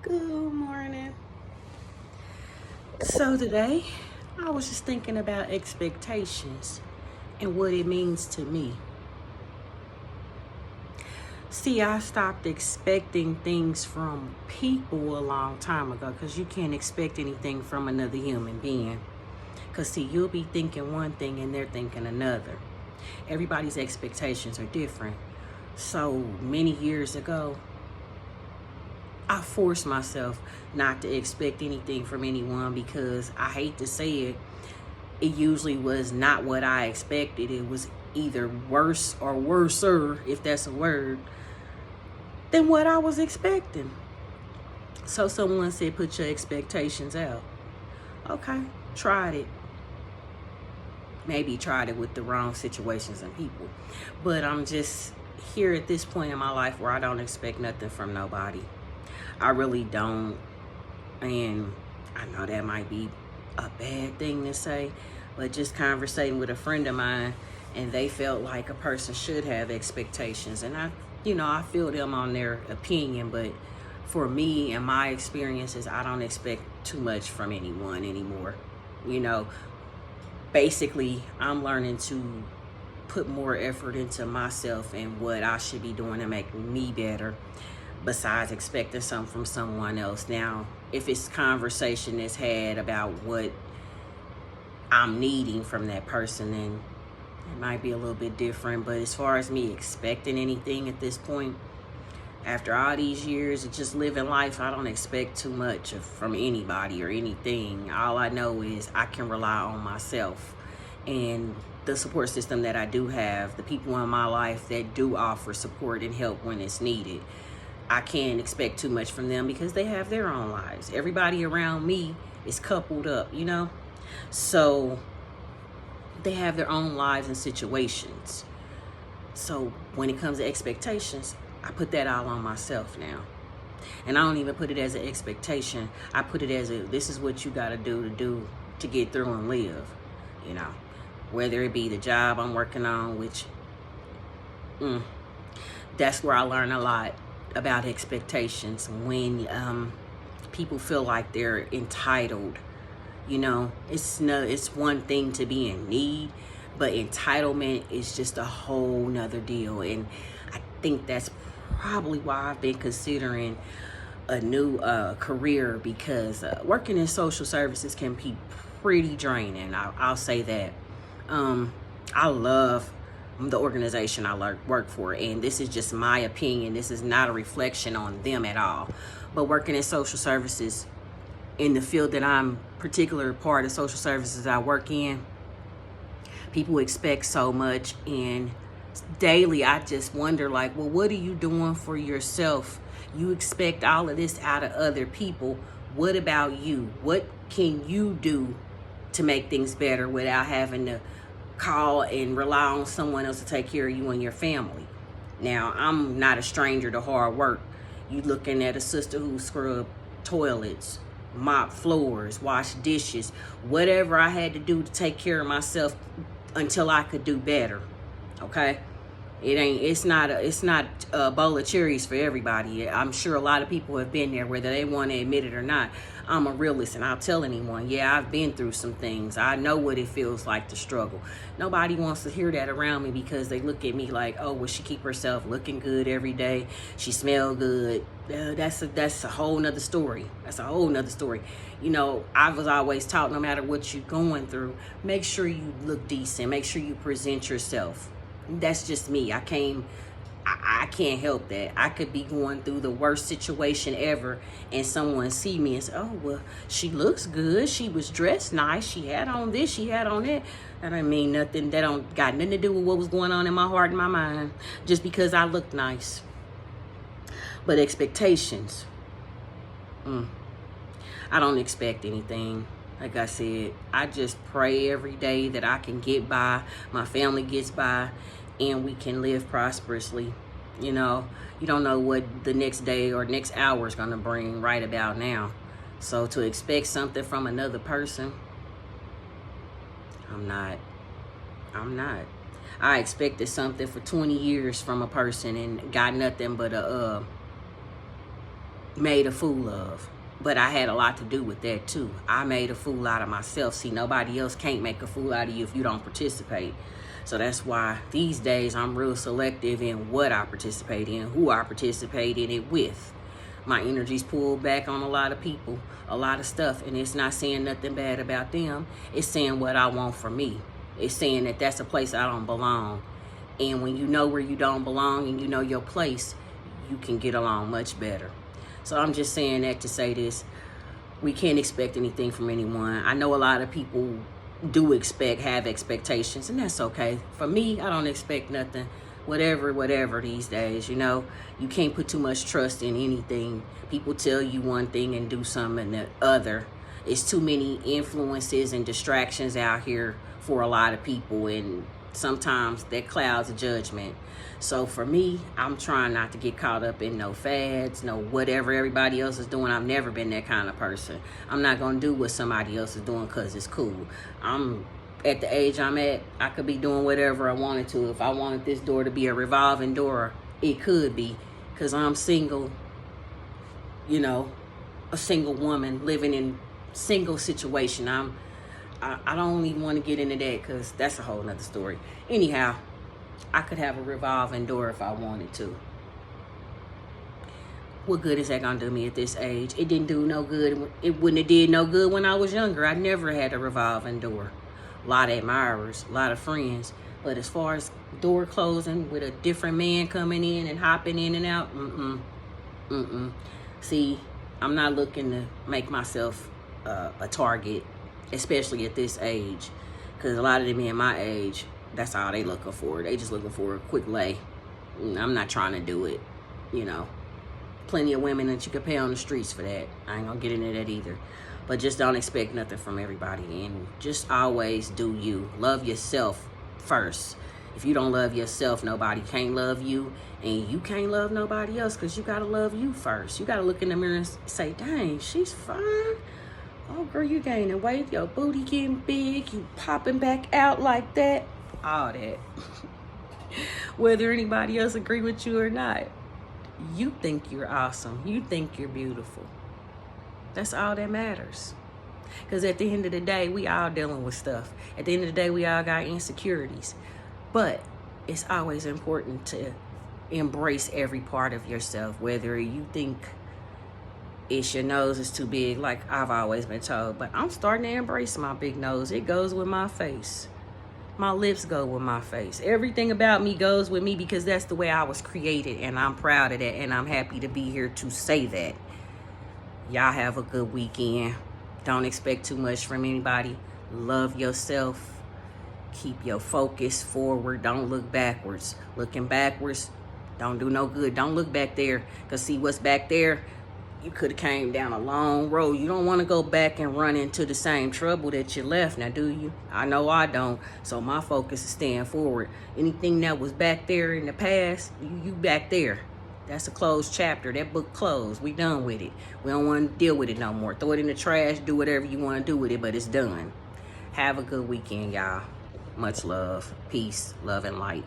Good morning. So today, I was just thinking about expectations and what it means to me. See, I stopped expecting things from people a long time ago because you can't expect anything from another human being. Because, see, you'll be thinking one thing and they're thinking another. Everybody's expectations are different. So many years ago, I forced myself not to expect anything from anyone because I hate to say it, it usually was not what I expected. It was either worse or worser, if that's a word, than what I was expecting. So someone said, put your expectations out. Okay, tried it. Maybe tried it with the wrong situations and people. But I'm just here at this point in my life where I don't expect nothing from nobody. I really don't. And I know that might be a bad thing to say, but just conversating with a friend of mine, and they felt like a person should have expectations. And I feel them on their opinion, but for me and my experiences, I don't expect too much from anyone anymore. Basically, I'm learning to put more effort into myself and what I should be doing to make me better, besides expecting something from someone else. Now, if it's conversation that's had about what I'm needing from that person, then it might be a little bit different. But as far as me expecting anything at this point, after all these years of just living life, I don't expect too much from anybody or anything. All I know is I can rely on myself and the support system that I do have, the people in my life that do offer support and help when it's needed. I can't expect too much from them because they have their own lives. Everybody around me is coupled up, So they have their own lives and situations. So when it comes to expectations, I put that all on myself now. And I don't even put it as an expectation. I put it as this is what you got to do to get through and live, Whether it be the job I'm working on, which that's where I learn a lot about expectations. When people feel like they're entitled, it's one thing to be in need, but entitlement is just a whole nother deal. And I think that's probably why I've been considering a new career, because working in social services can be pretty draining. I'll say that. I love the organization I work for, and this is just my opinion. This is not a reflection on them at all. But working in social services, in the field that I'm particular part of social services I work in, people expect so much, and daily I just wonder, like, well, what are you doing for yourself? You expect all of this out of other people. What about you? What can you do to make things better without having to call and rely on someone else to take care of you and your family? Now, I'm not a stranger to hard work. You looking at a sister who scrub toilets, mop floors, wash dishes, whatever I had to do to take care of myself until I could do better. Okay? It's not a bowl of cherries for everybody. I'm sure a lot of people have been there, whether they want to admit it or not. I'm a realist, and I'll tell anyone, yeah, I've been through some things. I know what it feels like to struggle. Nobody wants to hear that around me because they look at me like, oh, well, she keep herself looking good every day. She smell good. That's a whole nother story. That's a whole nother story. I was always taught, no matter what you're going through, make sure you look decent. Make sure you present yourself. That's just me. I can't help that. I could be going through the worst situation ever, and someone see me and say, oh, well, she looks good. She was dressed nice. She had on this. She had on that. That don't mean nothing. That don't got nothing to do with what was going on in my heart and my mind, just because I look nice. But expectations, I don't expect anything. Like I said, I just pray every day that I can get by, my family gets by, and we can live prosperously. You don't know what the next day or next hour is going to bring right about now. So to expect something from another person, I'm not. I expected something for 20 years from a person and got nothing but made a fool of. But I had a lot to do with that too. I made a fool out of myself. See, nobody else can't make a fool out of you if you don't participate. So that's why these days I'm real selective in what I participate in, who I participate in it with. My energy's pulled back on a lot of people, a lot of stuff, and it's not saying nothing bad about them. It's saying what I want for me. It's saying that that's a place I don't belong. And when you know where you don't belong and you know your place, you can get along much better. So I'm just saying that to say this. We can't expect anything from anyone. I know a lot of people do have expectations, and that's okay. For me, I don't expect nothing. Whatever these days, you know. You can't put too much trust in anything. People tell you one thing and do something the other. It's too many influences and distractions out here for a lot of people, and sometimes that clouds judgment. So for me, I'm trying not to get caught up in no fads, no whatever everybody else is doing. I've never been that kind of person. I'm not going to do what somebody else is doing because it's cool. I'm at the age I'm at, I could be doing whatever I wanted to. If I wanted this door to be a revolving door, it could be, because I'm single, you know, a single woman living in single situation. I don't even want to get into that because that's a whole nother story. Anyhow, I could have a revolving door if I wanted to. What good is that gonna do me at this age? It didn't do no good. It wouldn't have did no good when I was younger. I never had a revolving door. A lot of admirers, a lot of friends. But as far as door closing with a different man coming in and hopping in and out, See, I'm not looking to make myself a target, especially at this age. Because a lot of the men my age, that's all they looking for. They just looking for a quick lay. I'm not trying to do it, you know. Plenty of women that you could pay on the streets for that. I ain't gonna get into that either. But just don't expect nothing from everybody. And just always do you. Love yourself first. If you don't love yourself, nobody can love you. And you can't love nobody else because you got to love you first. You got to look in the mirror and say, dang, she's fine. Oh, girl, you gaining weight. Your booty getting big. You popping back out like that. All that. Whether anybody else agree with you or not, you think you're awesome. You think you're beautiful. That's all that matters. Because at the end of the day, we all dealing with stuff. At the end of the day, we all got insecurities. But it's always important to embrace every part of yourself. Whether you think it's your nose is too big, like I've always been told. But I'm starting to embrace my big nose. It goes with my face. My lips go with my face. Everything about me goes with me because that's the way I was created. And I'm proud of that. And I'm happy to be here to say that. Y'all have a good weekend. Don't expect too much from anybody. Love yourself. Keep your focus forward. Don't look backwards. Looking backwards don't do no good. Don't look back there. Because see what's back there? You could have came down a long road. You don't want to go back and run into the same trouble that you left. Now, do you? I know I don't. So my focus is staying forward. Anything that was back there in the past, you back there. That's a closed chapter. That book closed. We done with it. We don't want to deal with it no more. Throw it in the trash. Do whatever you want to do with it, but it's done. Have a good weekend, y'all. Much love. Peace, love, and light.